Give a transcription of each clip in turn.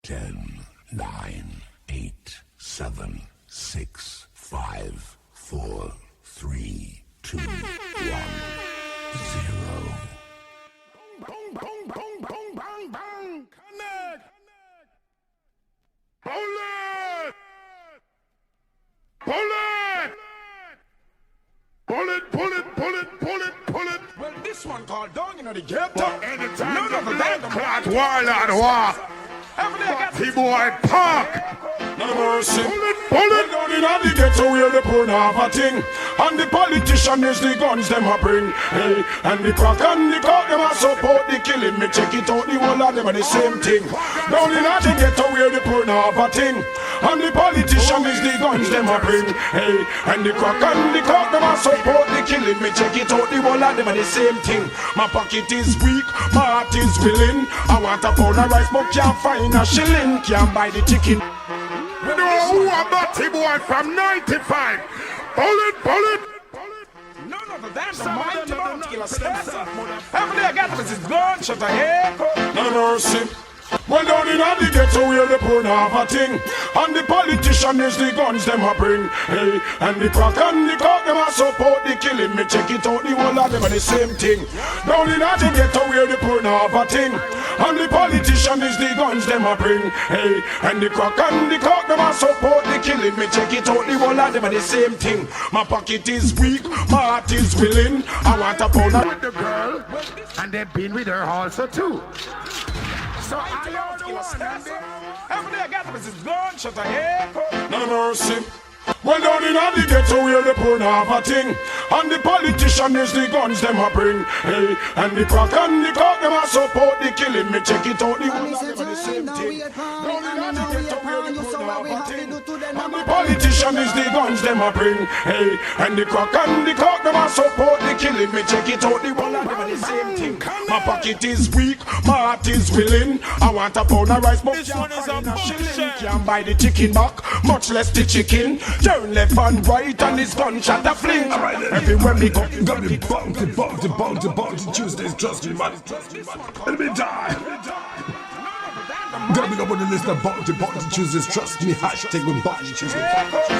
10, 9, 8, 7, 6, 5, 4, 3, 2, 1, 0. Bang, bang, bang, bang, bang, bang. Connect. Pull it. Pull it. Pull it, pull it, pull it, pull it, pull it. Well, this one called down in the ghetto. Anytime none of the clot warlord walk. T-boy Park. No mercy. Pull it down in the ghetto where the poor have a thing. And the politician is the guns them a bring. Hey, and the crack and the cock them a support the killing. Me check it out, the whole of them are the same thing. Down in the ghetto where the poor have a thing. And the politician is the guns them a bring. Hey, and the crack and the cock them a support the killing. Me check it out, the whole of them are the same thing. My pocket is weak, my heart is willing. I want a pound of rice but can't find a shilling. Can't buy the chicken. We know who a batty boy from 95. Pull it. None of them, the mighty bound killer steps. Every day I got this is gunshot, a echo. No mercy. Well down in the ghetto where the poor have a thing. And the politician is the guns them a bring. Hey, and the crack and the cock them a support the killing. Me check it out, the whole of them are the same thing. Down in the ghetto where the poor have a thing. And the politician is the guns them a bring. Hey, and the crack and the cock them a support the killing. Me check it out, the whole of them are the same thing. My pocket is weak, my heart is willing. I want a pound with the girl, and they've been with her also too. So I don't know what every day I got this is gunshot, a echo. No mercy. Well down in the ghetto where the poor have a thing. And the politician is the guns them a bring. Hey, and the crack and the cock them a support the killing. Me check it out, the whole of them are the same thing. Down in the ghetto where the poor have a thing. And the politician is the guns them a bring. Hey, and the crack and the cock them a support the killing. Me check it out, the whole of them are the same thing. My pocket is weak, my heart is willing. I want a pound of rice, but can't find a shilling. Can't buy the chicken back, much less the chicken. Turn left and right and it's gunshot a fling. Everywhere me go, got me bounty. Tuesdays, trust me, man. Let me die. Gotta be up on the list of bounty Tuesdays, trust me. Hashtag with bounty Tuesdays.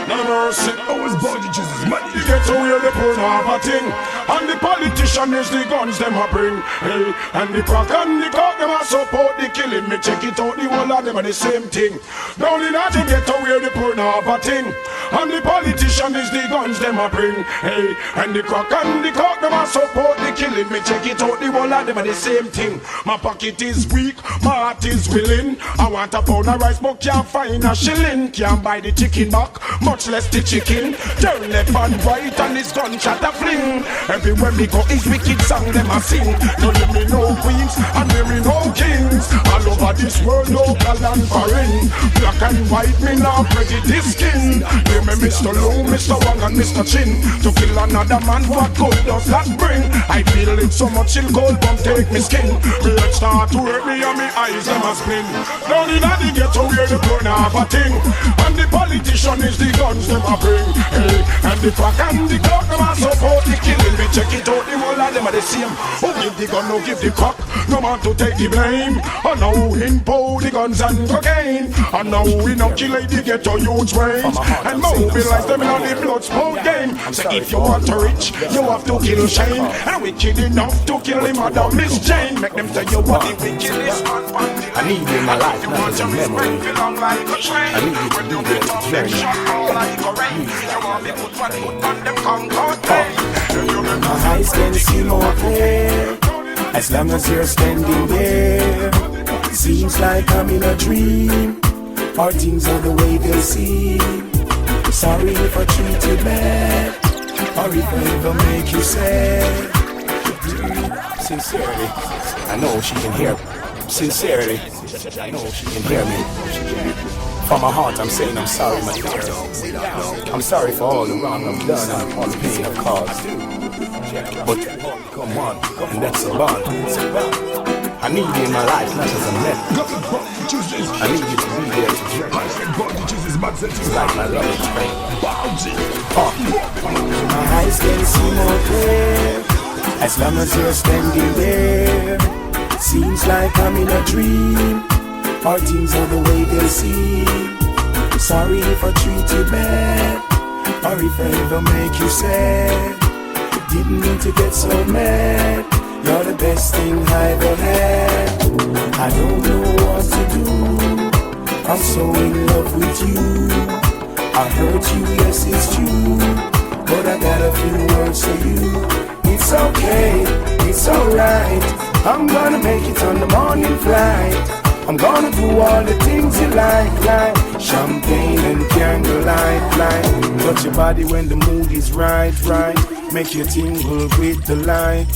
No mercy. Always bounty Tuesdays, money. The ghetto where the poor have a thing. And the politician is the guns them a bring. Hey, and the crack and the cock them a support the killing. Me check it out, the whole of them are the same thing. Down in the ghetto where the poor have a thing. And the politician is the guns them a bring. Hey, and the crack and the cock them a support the killing. Me check it out, the whole of them are the same thing. My pocket is weak, my heart is willing. I want a pound of rice but can't find a shilling. Can't buy the chicken back, much less the chicken. Turn left and right and it's gunshot a fling. Everywhere me go is wicked song them a sing. No let me no queens and there me no kings. All over this world local and foreign. Black and white me now prejudice skin. Hear me Mr. Low, Mr. Wang and Mr. Chin. To kill another man what good does that bring? I feel it so much chill cold won't take me skin. Blood start to hurt me and me eyes them a spin. Down in the ghetto where the poor have a thing. And the politician is the guns them a bring. Hey, and the crack and the cock them a support the killing. Me check it out, the whole of them are the same. Who give the gun, no give the cock. No man to take the blame. And now who impose the guns and cocaine. And now we inoculate the ghetto youth range. And mobilize them in the blood sport game. So if you want to reach, you have to kill Shane. And wicked enough to kill him mother Miss Jane. Make them say you want the wickedest man. I need you in my life, not as a memory. I need you to be there to journey. My eyes can see more clear as long as you're standing there. Seems like I'm in a dream, or things are the way they seem. Sorry if I treat you bad, or if I ever make you sad. Sincerely, I know she can hear me. Sincerely, I know she can hear me. From my heart, I'm saying I'm sorry, my dear. I'm sorry for all the wrong I've done and all the pain I've caused. But come on, and that's a bond. I need you in my life, not as a man. I need you to be there to journey. It's like my love is pain. My eyes can see more clear as long as you're standing there. Seems like I'm in a dream, or things are the way they seem. Sorry if I treat you bad, or if I ever make you sad. Didn't mean to get so mad. You're the best thing I ever had. I don't know what to do. I'm so in love with you. I hurt you, yes it's true, but I got a few words for you. It's okay, it's alright. I'm gonna make it on the morning flight. I'm gonna do all the things you like champagne and candlelight, light. Touch your body when the mood is right. Make you tingle with the light.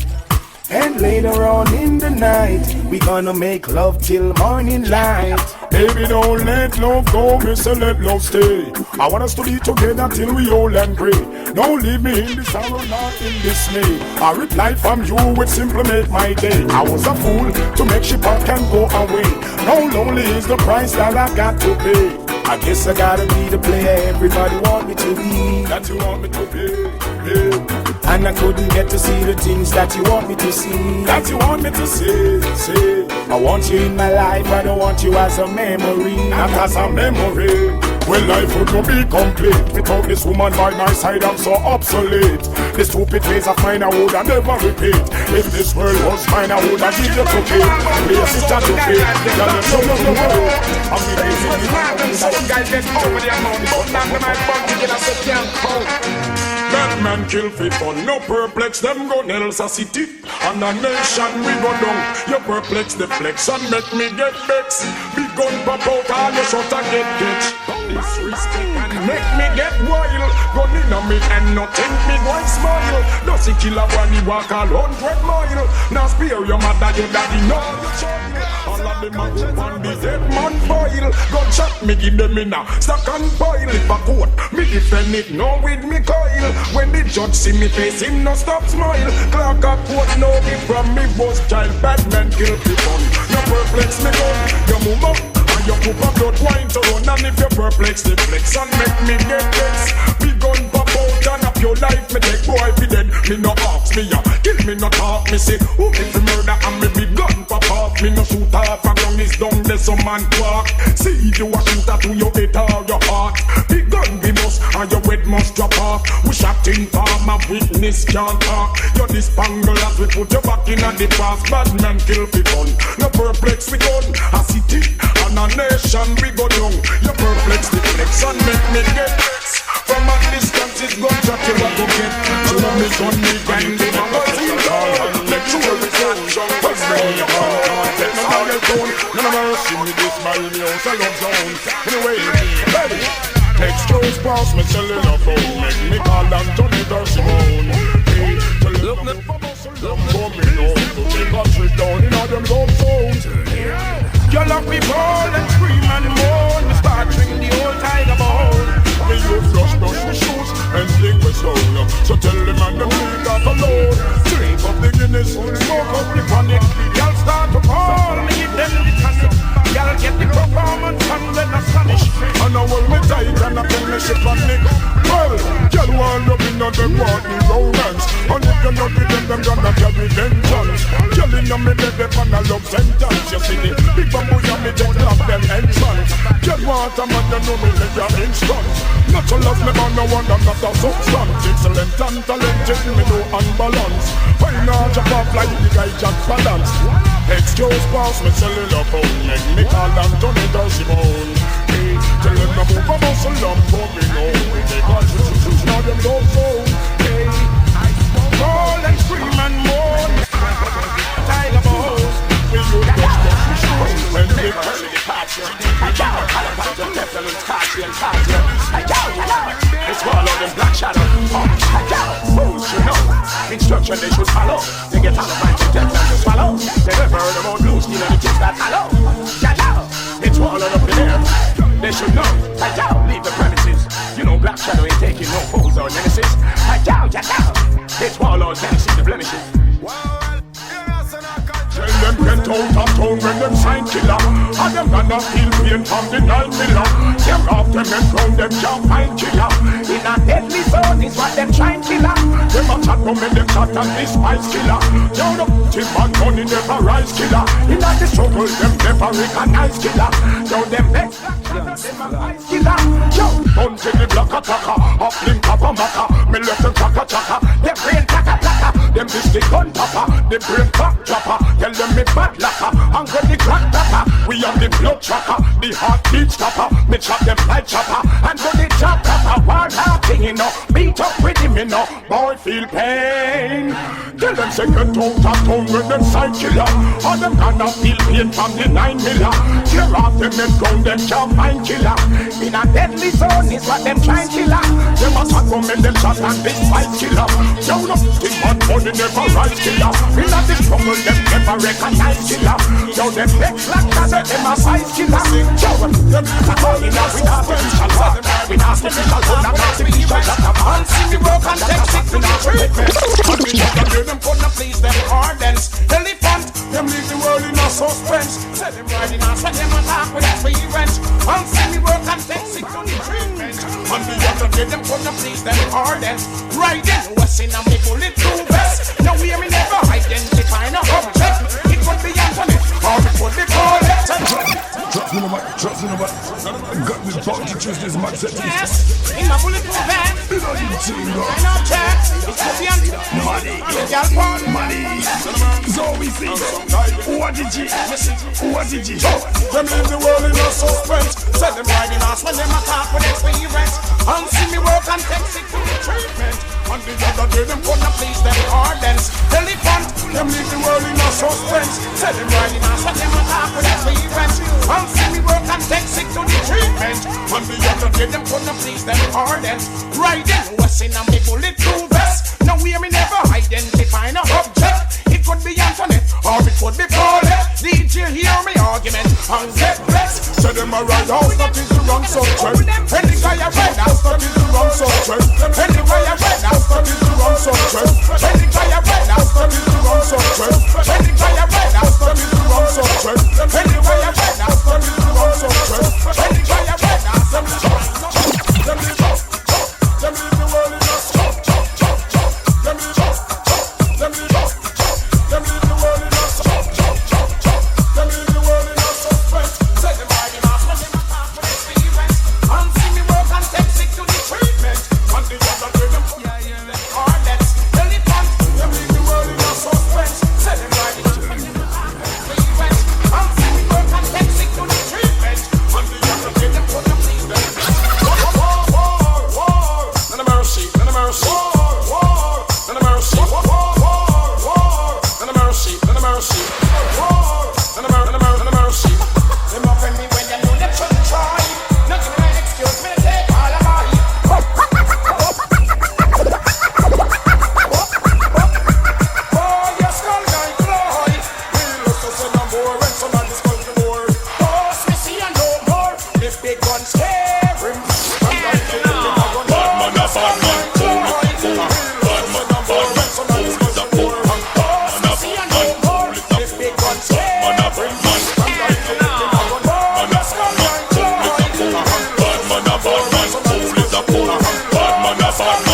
And later on in the night, we gonna make love till morning light. Baby, don't let love go, me say let love stay. I want us to be together till we old and grey. Don't leave me in this sorrow, not in dismay. A reply from you would simply make my day. I was a fool to make she part can go away. Now lonely is the price that I got to pay. I guess I gotta be the player everybody want me to be. That you want me to be. And I couldn't get to see the things that you want me to see. That you want me to see. I want you in my life, I don't want you as a memory. Not as a memory. Well, life would not be complete without this woman by my side. I'm so obsolete. The stupid ways of mine I would never repeat. If this world was mine, I would have give you to keep. Yes, it's just to keep. Some guys get over their money, but not the man bump to get a second cold. Batman kill fit fun, no perplex, them go nails a city. And a nation we go down. You perplex the flex and make me get vexed. Big gun pop out, all your shot and get catch. Disrespect and make me get wild. Gun in a me and not think me going smile. Does he kill a one, he walk a 100 mile. Now spare your mother, your daddy, no your child. All of them a go on the dead man boil. Gunshot me give them in a stock and boil. If a court, me defend it, no with me coil. When the judge see me face, him no stop smile. Clark a court, no give from me was child. Batman kill people. You perplex me gun, you move up. And you put a blood wine to run. And if you perplex the flex and make me get vexed. Me gun pop out and up your life. Me take boy be dead. Me no ask me ya, kill me no talk. Me say, who if you murder and me big gun pop off. Me no shoot off a gun is down there some man walk. See you a shooter to your head or your heart. Big gun be bust and your head must drop off. We shot in farm a witness can't talk. You dispangle as we put your back in a the past. Bad man kill people. No perplex we gun. A city and a nation we go down. You perplex the flex and make me get vexed. From a distance it's gun shot you a go get. You want me gun me gang the magazine down. Make sure it's on. What's down your phone? Take no more phone. None of us see me this by me house I love zone. Anyway, baby. Excuse pass me cellular phone. Make me call Anthony Simone. Hey, tell them I'm coming home to take a trip down in all them gold phones. You love me ball and scream and moan. Me start drinking the old tiger bone. Me you flush brush my shoes and sling my stone. So tell them I'm the big off alone. Drink up the Guinness, smoke up the chronic. Y'all start to call me, give them the tonic. Y'all get the performance and then astonish. And I hold me tight and I tell me she panic. Well, y'all want up in on them party romance. And if you're not with them gonna carry vengeance. Y'all in on me baby for a love sentence. You see the big bamboo and me just love them entrance. Y'all want a man that know me let your instant. Not to love me man no one and not a substance. Excellent and talented me no unbalance. Why not jump off like the guy Jack Balance? Excuse pass me cellular phone. Make me call Anthony Simone. Hey, tell them to move a muscle up for me now. They got you now them don't phone. Hey, I call and scream and moan. Tiger balls. We use those special shoes and make us in the party. It's all of them black shadow. Fools should know. Instruction they should follow. They get out of mind to death and to swallow. They never heard about blue skin and the kids that hollow. It's all up in there. They should know. Leave the premises. You know black shadow ain't taking no fools or nemesis. It's all on Tennessee the blemishes. Tell them can get out of town when them sign killer. And them gonna feel pain from the 9 miller. Them off them and round them can't find killer. In a deadly zone is what them trying killer. Them a chat from them shot and despise killer. Yo, the tip and money never rise killer. In a the struggle them never recognize killer. Yo, them next them a ice killer. Yo, don't take the block attacker. Up link up a maca. Me left them chaka chaka. Them brain taka taka. Them this the gun popper. The brain back dropper. Tell them me bad locker. And get the crack tapper. We have the blood tracker. The heartbeat stopper. Me chop them like chopper. And go the chop tapper. Wild heart thing you know. Beat up with him you know. Boy feel pain. Tell them say get out of town with them side killer. All them gonna feel pain from the 9 miller. Clear off them and ground them can't find killer. In a deadly zone is what them trying killer. Them a shot from them shot and this fight killer. Down up thing but money never rise killer. In a this struggle them never recognize killer. Yo them vex like that them a size killer. Yo them a call in a with artificial war. With artificial gun and artificial and see me work and take sick to the treatment. And we just a hear them gonna please them ardents. Elephant them leave the world in a suspense. Say them riding and say them attack with experience. And see me work and take sick to the treatment. And we just a hear them gonna please them ardents. Riding what's in a me bulletproof vest. Now we me never identify no object. It could be Antoinette or it could be Paulette. Trust me no man, trust me no man. Got this bounty Tuesdays man set. Yes, in a bulletproof vest. You know you team go. I know check. It could be Antoinette. Money, money. So we see. What did you? What did you? Them leave the world in a suspense. Send them riding ass when them attack with experience. And see me work and take sick to the treatment. And the other day them gonna please them ardents. Elephant, them leave the world in a suspense. Send them riding ass when them attack with experience. And see me work and take sick to the treatment. And the other day them gonna please them ardents. Riding what's in a me bulletproof vest. Now we me never identify no object. It could be Antoinette or it could be Paulette. DJ hear me argument and get blessed. Say them a ride house, that is the wrong subject. Any guy a ride house, that is the wrong subject. Any guy a ride house, that is the wrong subject. Any guy a ride house, that is the wrong subject. Any guy a ride house, that is the wrong subject. Any guy a ride house, that is the wrong subject. Any guy a ride house, them leave the world in a them leave the world in a them leave the world in a suspense. Say them riding off when them attack with experience. And see me work and take sick to the treatment. And the other day them ardents. Elephant, them leave the world in a suspense. Say them riding off when them attack with experience. And see me work and take sick to the treatment. And the other day them gonna please them. War, none of mercy, none of mercy. War, none of mercy. War, none of mercy, none of mercy. War, none of mercy. Them offend me when them know them shouldn't try. Not give me an excuse, me to take all of mine. Boy, your skull guy fly. We'll look to send a more and some of the skull to more. Boss, me see and no more. If big guns scare him. Bad man a bad man. Bad man a bad man. Hold it up, hold it up. Man a bad man. Hold it up, hold it up. Man a bad man. Bad man a bad man. Hold it up, hold it up. Bad man a bad man.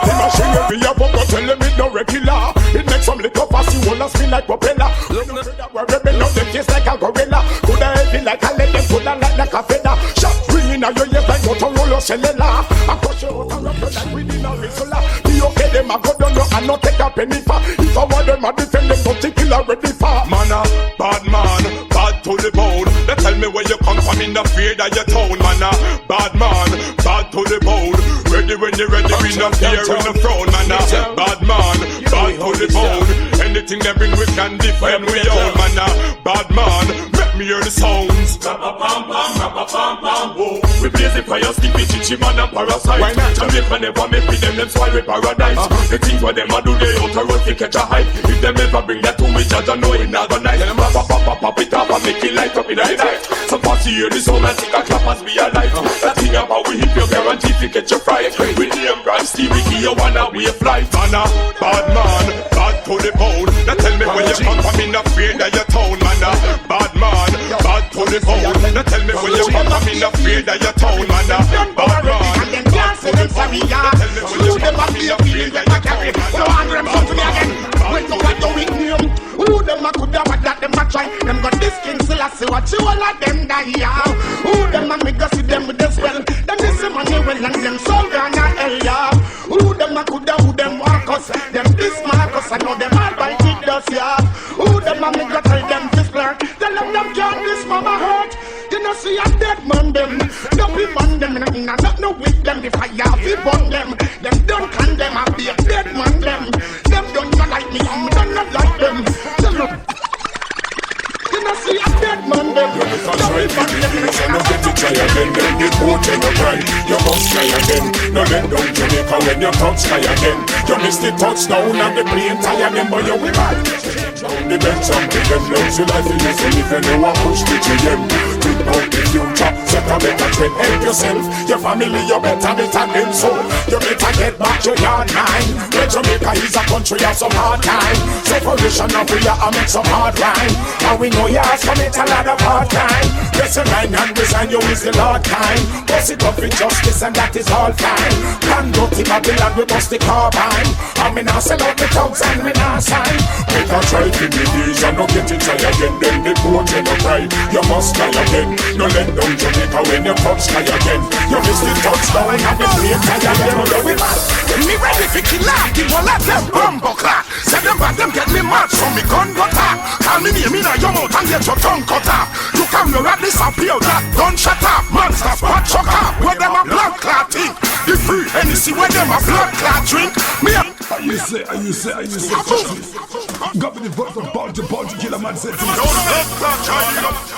The machinery a bumper tell them it no regular. It makes some little fussy wanna spin like propeller. Look at that we're ripping up them face like a gorilla. Coulda heavy like a lead, them coulda like a feather. Shot ringing out your ears like Motorola cellular. I push you out and rub you like within a regular. The okay them a go down low and not take a penny for. If I want them a defend them, don't kill already for. Man a bad man, bad to the bone. They tell me where you come from in the fear of your town. Man a bad man, bad to the bone. Ready when you're ready, we not fear in the throne. Man a bad man, bad to the bone. Anything they bring we can defend we own. Man a bad man, make me hear the sounds. Rap-a-pam-pam, we blaze the fire, skip it, chichi man a parasite. Jamaica never make with them swallow paradise. The things what them a do, they out a road to catch a hype. If them ever bring that to me, judge I know it not gonna nice. Pop it up and make it light up in the night. So pass you hear the sound and think a clappers be alive. That thing about we hip your guarantee to get your fright. With the brand Steve Ricky, you wanna be a flight. Man, bad man, bad to the bone. Now tell me where you come from, in the fear that your town. Man, bad man, bad to the bone. Now tell me where you come from, in the fear that your town. Man, bad man, bad to the bone. Now tell me where you come from, in the fear that your town. So I'm come to me again. When you got your weak name, who them a coulda what that them a try? Them got this king still a see what you all of them die. Who them a make us see them with the spell? Them this money well and them soul gone a hell, yeah. Who them a coulda, who them walk us? Them this Marcus, I know them all by it does, yeah. Who them a make us tell them this flirt? Tell them can't this mama hurt. You know see a dead man them, don't be man them, not no with them. If I have to burn them don't condemn. I be a dead man them. Them don't not like me, I'm not like them. You know see a dead man them. Don't be man them. No get to try again, then the boat and the cry. You must try again. No let down Jamaica when you touch sky again. You miss the touchdown and the plane tire them, but you will bad. The bench and the them knows you life is easy if you know what push the GM. Think about the future, set a better trend. Help yourself, your family, you better them so. You better get back to your mind. Where Jamaica is a country of some hard time. Separation of we are make some hard rhyme. And we know you have commit a lot of hard time. Press a line and resign you is the Lord time. Bust it up with justice and that is all fine. Can go to Babylon, we bust the carbine. And me now sell out the thugs and me now sign. Make a try to be these and no get it try again. Then the boat and no cry. You must try again. No let down Jamaica when you touch sky again. You miss the touchdown and the plane try again. Me ready for kill off the whole of them bumbo clock. Say them bad, them get me mad, so me gun got up. Call me name in a your mouth and get your tongue cut off. You come here at this appeal that gun shut up. Monster spot chuck up, where them a blood clot thing. The free Hennessy where them a blood clot drink. Me a You say got me the vote from Bounty Killer Man said to me.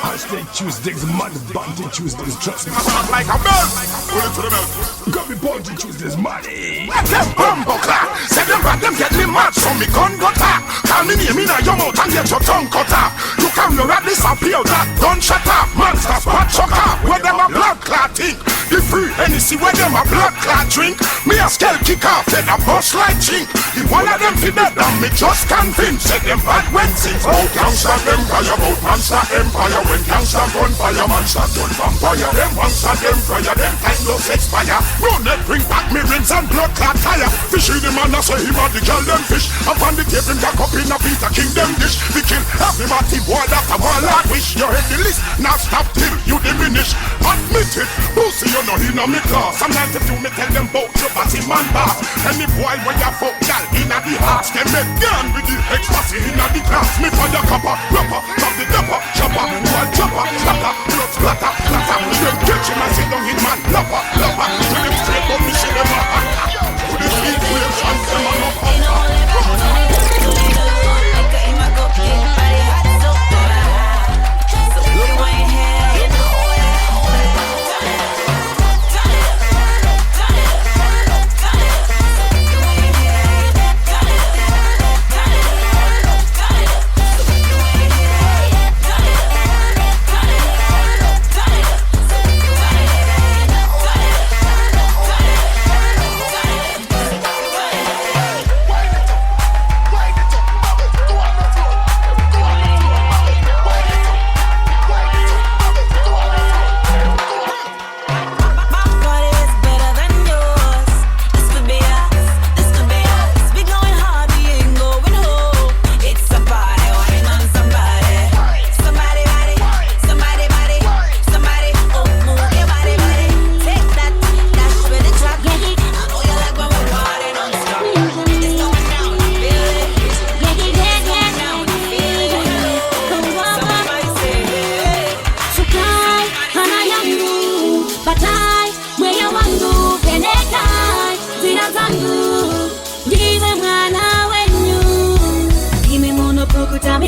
Hashtag Tuesdays, man, Bounty Tuesdays, trust me. like a bird. Pull it to the milk. Got me Bounty Tuesdays, money. Let them bumbo clock. Say them bad, them get me mad, so me gun got up. Call me name in a your mouth and get your tongue cut off. You come here at this appeal that gun shut up. Monster spot chuck up, where them a blood clot thing. The free Hennessy where them a blood clot drink. Me a skull kick off, then a bust like chink. If one of them fit dead, and me just convinced. Say them bad when since out gangsta empire, out monster empire. When gangsta gun fire, monster gun vampire. Them monster them fire, them time no expire. Run that bring back me rings and blood clot tire. Fishy the man a say him a the girl them fish. Up on the table jack up in a Peter King them dish. The kill every matty boy after one lot wish. You head the list, now stop till you diminish. Admit it, pussy you know in a me class. Sometimes if you me tell them bout your party man boss. Any boy when you fuck gal in a the house, them make gun with the ecstasy in a the class. Me fire copper, rapper, top the dapper, chopper, one chopper, splatter, blood splatter, splatter. Them catch him and sit down in man, lapper, lapper. Till them straight up, me see them a hacker. To the street where chance them a no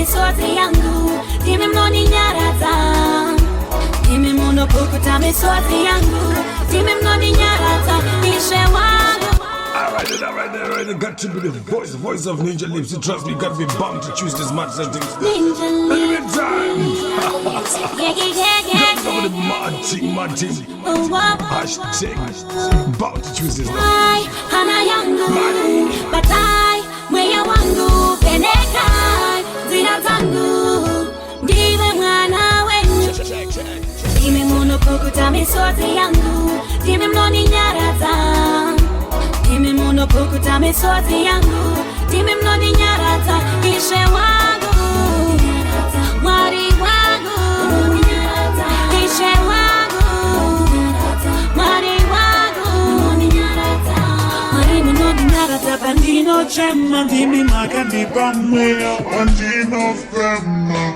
sote yangu nimemnoni nyarata nimemuno pokutame sote yangu nimemnoni nyarata nishe wangu. right there. Got to be the voice of Ninja Lips. You trust me, got to be bound to choose this match settings. Ninja Lips. Yeah. Got the mad team. Hashtag bound to choose this match. Hana yangu, batai, mweya wangu, penekai, zina zangu, ndiwe mwana wenyu. Dime mono kukuta misozi yangu, dime mnoni nyarata. Dime mono kukuta misozi yangu, dime mnoni nyarata. Ishe wangu, mwari wangu, ishe wangu, mwari wangu. Bandino chema dimi makandi bamwe bandino fema